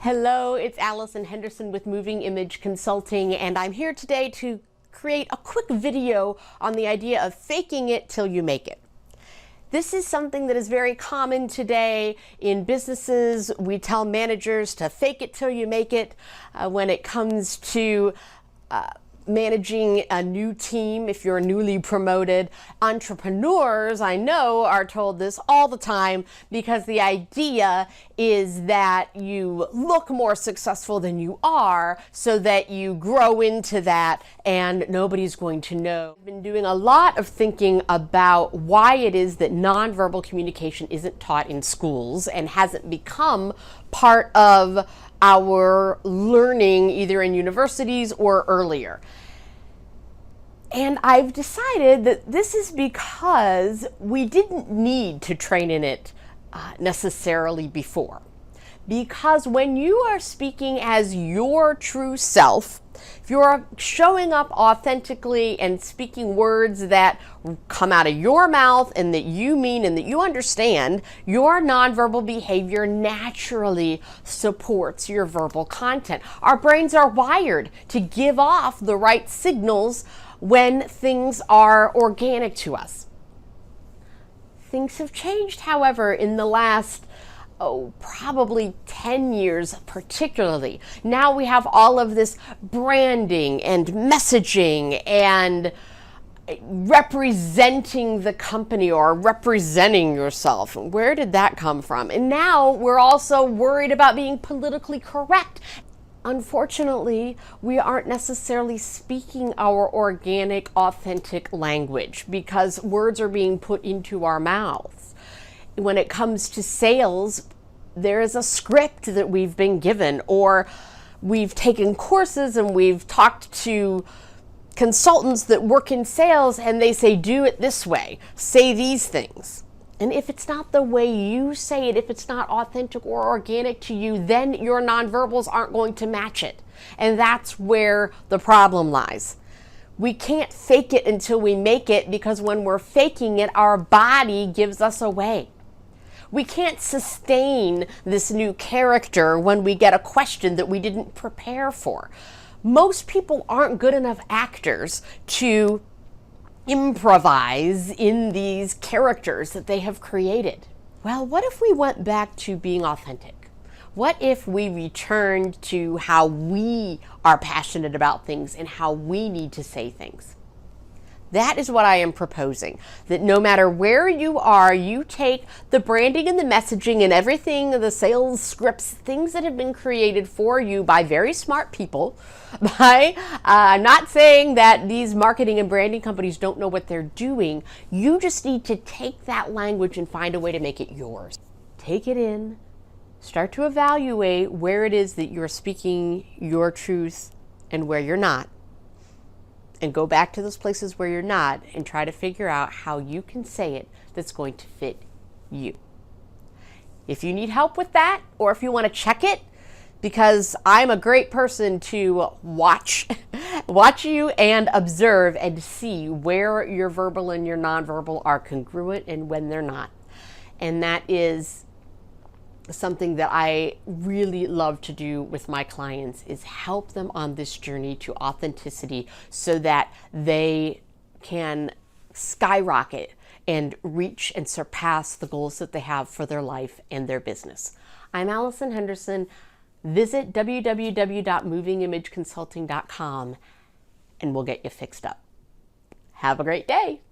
Hello, it's Allison Henderson with Moving Image Consulting, and I'm here today to create a quick video on the idea of faking it till you make it. This is something that is very common today in businesses. We tell managers to fake it till you make it when it comes to managing a new team. If you're newly promoted, entrepreneurs, I know, are told this all the time because the idea is that you look more successful than you are so that you grow into that and nobody's going to know. I've been doing a lot of thinking about why it is that nonverbal communication isn't taught in schools and hasn't become part of our learning either in universities or earlier. And I've decided that this is because we didn't need to train in it necessarily before. Because when you are speaking as your true self, if you're showing up authentically and speaking words that come out of your mouth and that you mean and that you understand, your nonverbal behavior naturally supports your verbal content. Our brains are wired to give off the right signals when things are organic to us. Things have changed, however, in the last probably 10 years particularly. Now we have all of this branding and messaging and representing the company or representing yourself. Where did that come from? And now we're also worried about being politically correct. Unfortunately, we aren't necessarily speaking our organic, authentic language because words are being put into our mouths. When it comes to sales, there is a script that we've been given, or we've taken courses and we've talked to consultants that work in sales and they say, do it this way, say these things. And if it's not the way you say it, if it's not authentic or organic to you, then your nonverbals aren't going to match it. And that's where the problem lies. We can't fake it until we make it, because when we're faking it, our body gives us away. We can't sustain this new character when we get a question that we didn't prepare for. Most people aren't good enough actors to improvise in these characters that they have created. Well, what if we went back to being authentic? What if we returned to how we are passionate about things and how we need to say things? That is what I am proposing, that no matter where you are, you take the branding and the messaging and everything, the sales scripts, things that have been created for you by very smart people. I'm not saying that these marketing and branding companies don't know what they're doing. You just need to take that language and find a way to make it yours. Take it in, start to evaluate where it is that you're speaking your truth and where you're not. And go back to those places where you're not and try to figure out how you can say it that's going to fit you. If you need help with that, or if you want to check it, because I'm a great person to watch you and observe and see where your verbal and your nonverbal are congruent and when they're not. And that is something that I really love to do with my clients, is help them on this journey to authenticity so that they can skyrocket and reach and surpass the goals that they have for their life and their business. I'm Allison Henderson. Visit www.movingimageconsulting.com and we'll get you fixed up. Have a great day.